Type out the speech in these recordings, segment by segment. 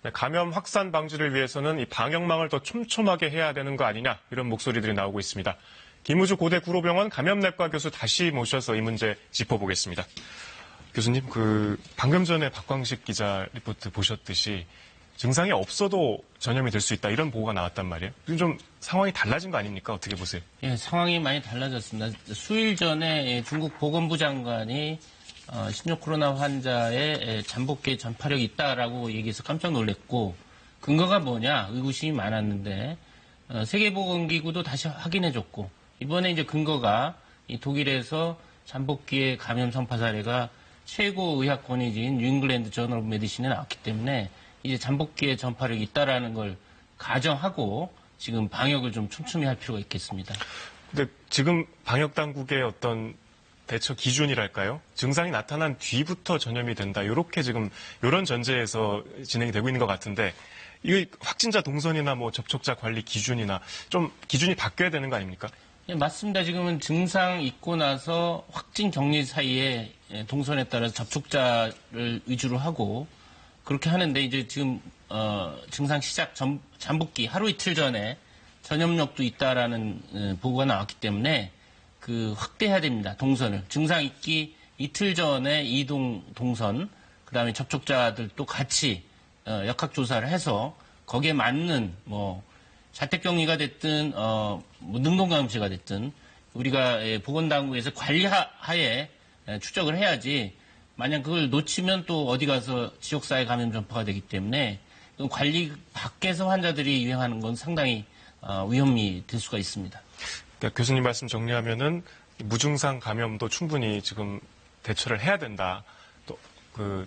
네, 감염 확산 방지를 위해서는 이 방역망을 더 촘촘하게 해야 되는 거 아니냐 이런 목소리들이 나오고 있습니다. 김우주 고대 구로병원 감염내과 교수 다시 모셔서 이 문제 짚어보겠습니다. 교수님, 방금 전에 박광식 기자 리포트 보셨듯이 증상이 없어도 전염이 될 수 있다 이런 보고가 나왔단 말이에요. 지금 좀 상황이 달라진 거 아닙니까? 어떻게 보세요? 예, 상황이 많이 달라졌습니다. 수일 전에 중국 보건부 장관이 신종 코로나 환자의 잠복기에 전파력이 있다라고 얘기해서 깜짝 놀랐고, 근거가 뭐냐 의구심이 많았는데 세계보건기구도 다시 확인해줬고, 이번에 이제 근거가 이 독일에서 잠복기의 감염 전파 사례가 최고 의학 권위지인 뉴잉글랜드 저널 오브 메디신에 나왔기 때문에 이제 잠복기의 전파력이 있다라는 걸 가정하고 지금 방역을 좀 촘촘히 할 필요가 있겠습니다. 근데 지금 방역 당국의 어떤 대처 기준이랄까요? 증상이 나타난 뒤부터 전염이 된다. 이렇게 지금 이런 전제에서 진행이 되고 있는 것 같은데, 이 확진자 동선이나 뭐 접촉자 관리 기준이나 좀 기준이 바뀌어야 되는 거 아닙니까? 예, 맞습니다. 지금은 증상 있고 나서 확진 격리 사이에 동선에 따라서 접촉자를 위주로 하고 그렇게 하는데, 이제 지금 증상 시작 잠복기 하루 이틀 전에 전염력도 있다라는 보고가 나왔기 때문에 확대해야 됩니다. 동선을. 증상 있기 이틀 전에 이동 동선, 그다음에 접촉자들도 같이 역학조사를 해서 거기에 맞는 자택격리가 됐든 능동감염체가 됐든 우리가 보건당국에서 관리하에 추적을 해야지, 만약 그걸 놓치면 또 어디 가서 지역사회 감염 전파가 되기 때문에 관리 밖에서 환자들이 유행하는 건 상당히 위험이 될 수가 있습니다. 그러니까 교수님 말씀 정리하면은 무증상 감염도 충분히 지금 대처를 해야 된다. 또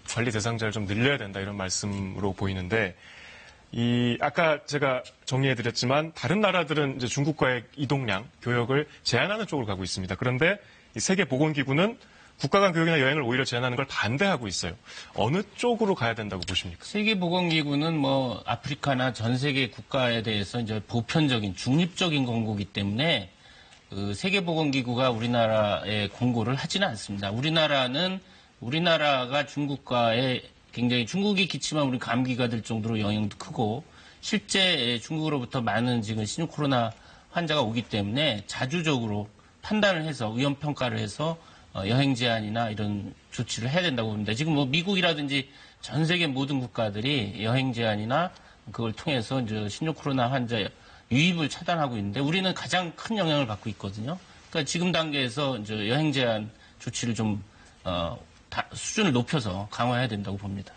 관리 대상자를 좀 늘려야 된다 이런 말씀으로 보이는데, 아까 제가 정리해드렸지만 다른 나라들은 이제 중국과의 이동량, 교역을 제한하는 쪽으로 가고 있습니다. 그런데 이 세계보건기구는 국가 간 교역이나 여행을 오히려 제한하는 걸 반대하고 있어요. 어느 쪽으로 가야 된다고 보십니까? 세계보건기구는 아프리카나 전 세계 국가에 대해서 이제 보편적인 중립적인 권고이기 때문에 세계보건기구가 우리나라에 권고를 하지는 않습니다. 우리나라가 중국과의 굉장히, 중국이 기침하면 우리 감기가 될 정도로 영향도 크고, 실제 중국으로부터 많은 지금 신종 코로나 환자가 오기 때문에 자주적으로 판단을 해서 위험평가를 해서 여행 제한이나 이런 조치를 해야 된다고 봅니다. 지금 미국이라든지 전 세계 모든 국가들이 여행 제한이나 그걸 통해서 이제 신종 코로나 환자 유입을 차단하고 있는데, 우리는 가장 큰 영향을 받고 있거든요. 그러니까 지금 단계에서 이제 여행 제한 조치를 좀 수준을 높여서 강화해야 된다고 봅니다.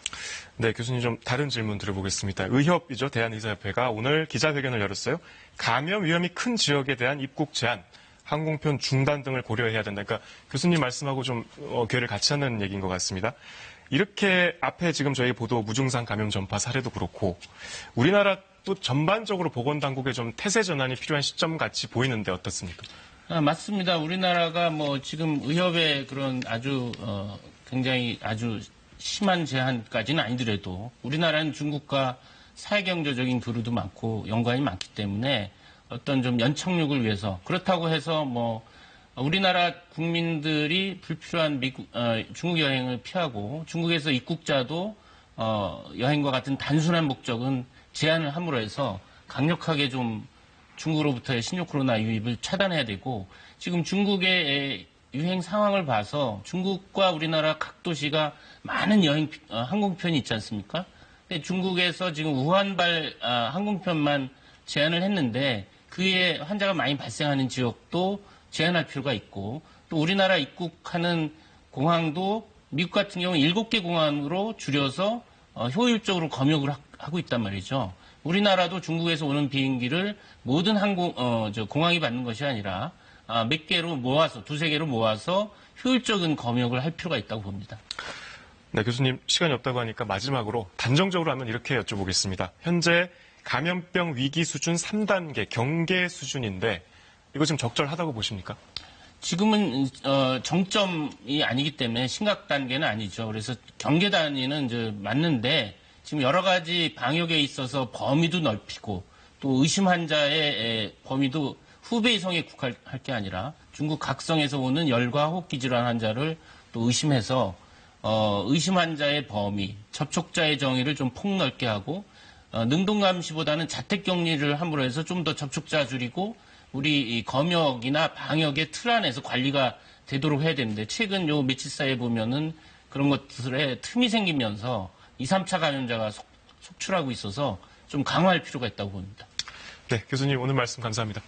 네, 교수님 좀 다른 질문 드려보겠습니다. 의협이죠. 대한의사협회가 오늘 기자회견을 열었어요. 감염 위험이 큰 지역에 대한 입국 제한, 항공편 중단 등을 고려해야 된다. 그러니까 교수님 말씀하고 좀 궤를 같이 하는 얘기인 것 같습니다. 이렇게 앞에 지금 저희 보도 무증상 감염 전파 사례도 그렇고, 우리나라 또 전반적으로 보건당국의 좀 태세 전환이 필요한 시점 같이 보이는데 어떻습니까? 맞습니다. 우리나라가 지금 의협의 그런 굉장히 아주 심한 제한까지는 아니더라도 우리나라는 중국과 사회경제적인 교류도 많고 연관이 많기 때문에 어떤 좀 연착륙을 위해서, 그렇다고 해서 우리나라 국민들이 불필요한 중국 여행을 피하고 중국에서 입국자도 여행과 같은 단순한 목적은 제한을 함으로 해서 강력하게 좀 중국으로부터의 신종 코로나 유입을 차단해야 되고, 지금 중국의 유행 상황을 봐서 중국과 우리나라 각 도시가 많은 항공편이 있지 않습니까? 근데 중국에서 지금 우한발 항공편만 제한을 했는데 그에 환자가 많이 발생하는 지역도 제한할 필요가 있고, 또 우리나라 입국하는 공항도 미국 같은 경우는 7개 공항으로 줄여서 효율적으로 검역을 하고 있단 말이죠. 우리나라도 중국에서 오는 비행기를 모든 공항이 받는 것이 아니라 몇 개로 모아서, 두세 개로 모아서 효율적인 검역을 할 필요가 있다고 봅니다. 네, 교수님 시간이 없다고 하니까 마지막으로 단정적으로 하면 이렇게 여쭤보겠습니다. 현재 감염병 위기 수준 3단계 경계 수준인데 이거 지금 적절하다고 보십니까? 지금은 정점이 아니기 때문에 심각 단계는 아니죠. 그래서 경계 단위는 이제 맞는데, 지금 여러 가지 방역에 있어서 범위도 넓히고 또 의심 환자의 범위도 후베이성에 국한할 게 아니라 중국 각성에서 오는 열과 호흡기 질환 환자를 또 의심해서 의심 환자의 범위, 접촉자의 정의를 좀 폭넓게 하고 능동감시보다는 자택격리를 함으로 해서 좀 더 접촉자 줄이고 우리 이 검역이나 방역의 틀 안에서 관리가 되도록 해야 되는데 최근 요 며칠 사이에 보면은 그런 것들에 틈이 생기면서 2, 3차 감염자가 속출하고 있어서 좀 강화할 필요가 있다고 봅니다. 네, 교수님 오늘 말씀 감사합니다.